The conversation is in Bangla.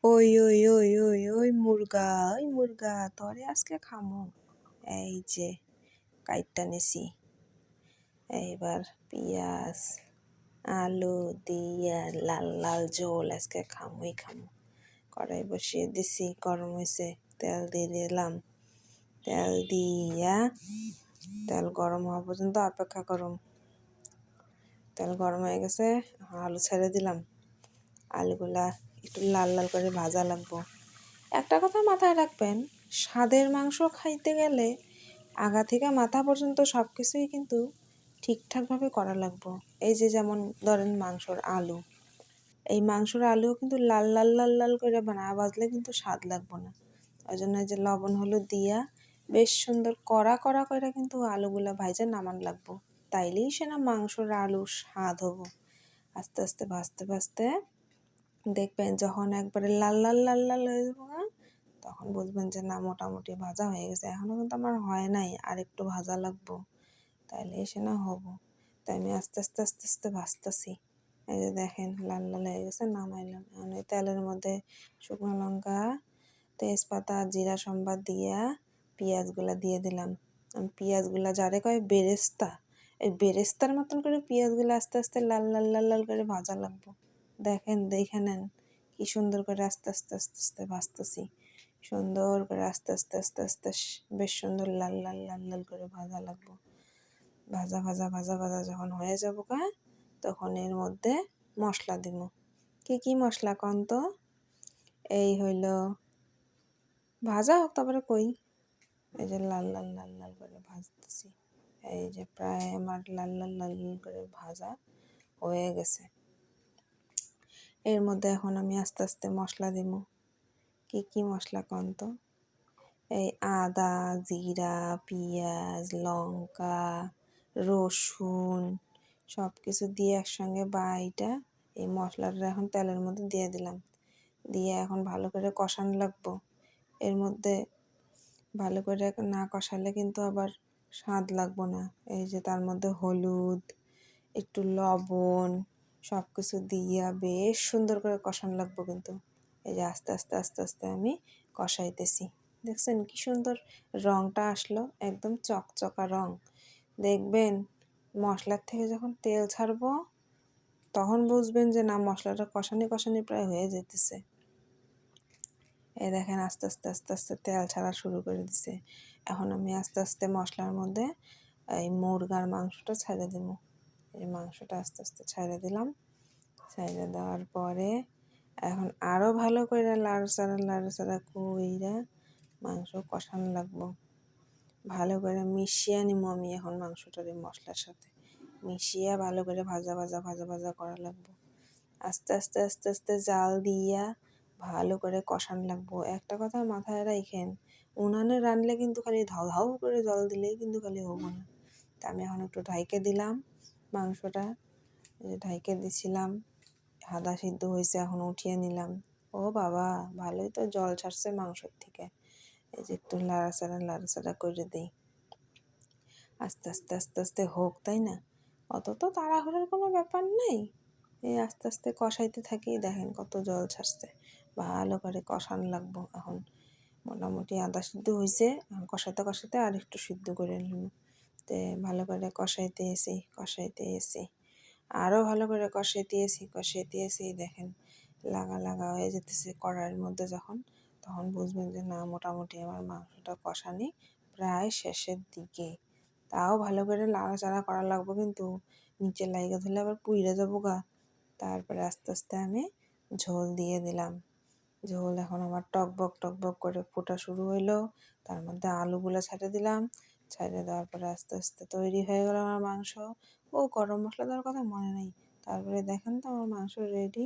ওই ওই ওই ওই ওই মুরগা তরে আজকে খামো। এই যে কাইটটা নিছি, এইবার পিঁয়াজ আলু দিয়া লাল লাল ঝোল আজকে খামোই খামো। কড়াই বসিয়ে দিছি, গরম হয়েছে, তেল দিয়ে দিলাম। তেল দিয়া তেল গরম হওয়া পর্যন্ত অপেক্ষা করুন। তেল গরম হয়ে গেছে, আলু ছেড়ে দিলাম। আলুগুলা একটু লাল লাল করে ভাজা লাগবো। একটা কথা মাথায় রাখবেন, স্বাদের মাংস খাইতে গেলে আগা থেকে মাথা পর্যন্ত সব কিছুই কিন্তু ঠিকঠাকভাবে করা লাগবো। এই যে যেমন ধরেন মাংসর আলু, এই মাংসর আলুও কিন্তু লাল লাল লাল লাল করে না ভাজলে কিন্তু স্বাদ লাগবো না। ওই জন্য যে লবণ হলুদ দিয়া বেশ সুন্দর কড়া কড়া করে কিন্তু আলুগুলা ভাইজা নামান লাগবো, তাইলেই সে না মাংসর আলুর স্বাদ হবো। আস্তে আস্তে ভাজতে ভাজতে দেখবেন যখন একবারে লাল লাল লাল লাল হয়ে যাবো না, তখন বুঝবেন যে না মোটামুটি ভাজা হয়ে গেছে। এখনও কিন্তু আমার হয় নাই, আর একটু ভাজা লাগবো, তাইলে এসে না হবো। তাই আমি আস্তে আস্তে আস্তে আস্তে ভাজতেছি। এই যে দেখেন লাল লাল হয়ে গেছে, নামাইলাম। এখন এই তেলের মধ্যে শুকনো লঙ্কা তেজপাতা জিরা সম্বাদ দিয়া পেঁয়াজগুলা দিয়ে দিলাম। আমি পেঁয়াজগুলা যারে কয় বেরেস্তা, এই বেরেস্তার মতন করে পেঁয়াজগুলো আস্তে আস্তে লাল লাল লাল লাল করে ভাজা লাগবো। দেখেন দেখে নেন কি সুন্দর করে আস্তে আস্তে আস্তে আস্তে ভাজতেছি। সুন্দর করে আস্তে আস্তে আস্তে আস্তে বেশ সুন্দর লাল লাল লাল লাল করে ভাজা লাগবো। ভাজা ভাজা ভাজা ভাজা যখন হয়ে যাবো তখন এর মধ্যে মশলা দিব। কি কি মশলা কন তো? এই হইল ভাজা হোক তারপরে কই। এই যে লাল লাল লাল লাল করে ভাজতেছি, এই যে প্রায় আমার লাল লাল লাল লাল করে ভাজা হয়ে গেছে। এর মধ্যে এখন আমি আস্তে আস্তে মশলা দিব। কি কি মশলা কন তো? এই আদা জিরা পেঁয়াজ লঙ্কা রসুন সব কিছু দিয়ে একসঙ্গে বাইটা এই মশলাটা এখন তেলের মধ্যে দিয়ে দিলাম। দিয়ে এখন ভালো করে কষানো লাগবো। এর মধ্যে ভালো করে না কষালে কিন্তু আবার স্বাদ লাগবো না। এই যে তার মধ্যে হলুদ একটু লবণ সব কিছু দিয়া বেশ সুন্দর করে কষানো লাগবো কিন্তু। এই যে আস্তে আস্তে আস্তে আস্তে আমি কষাইতেছি। দেখছেন কি সুন্দর রঙটা আসলো, একদম চকচকা রং। দেখবেন মশলার থেকে যখন তেল ছাড়বো তখন বুঝবেন যে না মশলাটা কষানি কষানি প্রায় হয়ে যেতেছে। এই দেখেন আস্তে আস্তে আস্তে আস্তে তেল ছাড়া শুরু করে দিছে। এখন আমি আস্তে আস্তে মশলার মধ্যে এই মুরগার মাংসটা ছেড়ে দেব। এই মাংসটা আস্তে আস্তে ছেড়ে দিলাম। ছেড়ে দেওয়ার পরে এখন আরও ভালো করে লাড়াচাড়া কইরা মাংস কষানো লাগবো। ভালো করে মিশিয়ে নিব আমি এখন মাংসটার এই মশলার সাথে মিশিয়ে ভালো করে ভাজা ভাজা ভাজা ভাজা করা লাগবো। আস্তে আস্তে আস্তে আস্তে জাল দিয়া ভালো করে কষানো লাগবো। একটা কথা মাথায় রাখেন, উনানে রানলে কিন্তু খালি ধাউ ধাউ করে জল দিলেই কিন্তু খালি হবো না। তা আমি এখন একটু ঢাইকে দিলাম মাংসটা, ঢাইকে দিছিলাম। আদা সিদ্ধ হয়েছে, এখন উঠিয়ে নিলাম। ও বাবা ভালোই তো জল ছাড়ছে মাংসর থেকে। এই যে একটু লাড়াচাড়া করে দিই। আস্তে আস্তে আস্তে আস্তে হোক, তাই না? অত তো তাড়াহুড়োর কোনো ব্যাপার নেই। এই আস্তে আস্তে কষাইতে থাকি, দেখেন কত জল ছাড়ছে। ভালো করে কষানো লাগবো। এখন মোটামুটি আদা সিদ্ধ হয়েছে, কষাতে কষাতে আর একটু সিদ্ধ করে নিব। তে ভালো করে কষাইতে এসি আরও ভালো করে কষাইতে এসি দেখেন লাগা লাগা হয়ে যেতেছে কড়াইয়ের মধ্যে যখন, তখন বুঝবেন যে না মোটামুটি আমার মাংসটা কষানি প্রায় শেষের দিকে। তাও ভালো করে নাড়াচাড়া করা লাগবো, কিন্তু নিচে লাইগা ধরলে আবার পুইরা যাবো গা। তারপরে আস্তে আস্তে আমি ঝোল দিয়ে দিলাম। ঝোল এখন আমার টকবক করে ফোটা শুরু হইলো। তার মধ্যে আলুগুলো ছেড়ে দিলাম। ছেড়ে দেওয়ার পরে আস্তে আস্তে তৈরি হয়ে গেল আমার মাংস। ও গরম মশলা দেওয়ার কথা মনে নেই। তারপরে দেখেন তো আমার মাংস রেডি।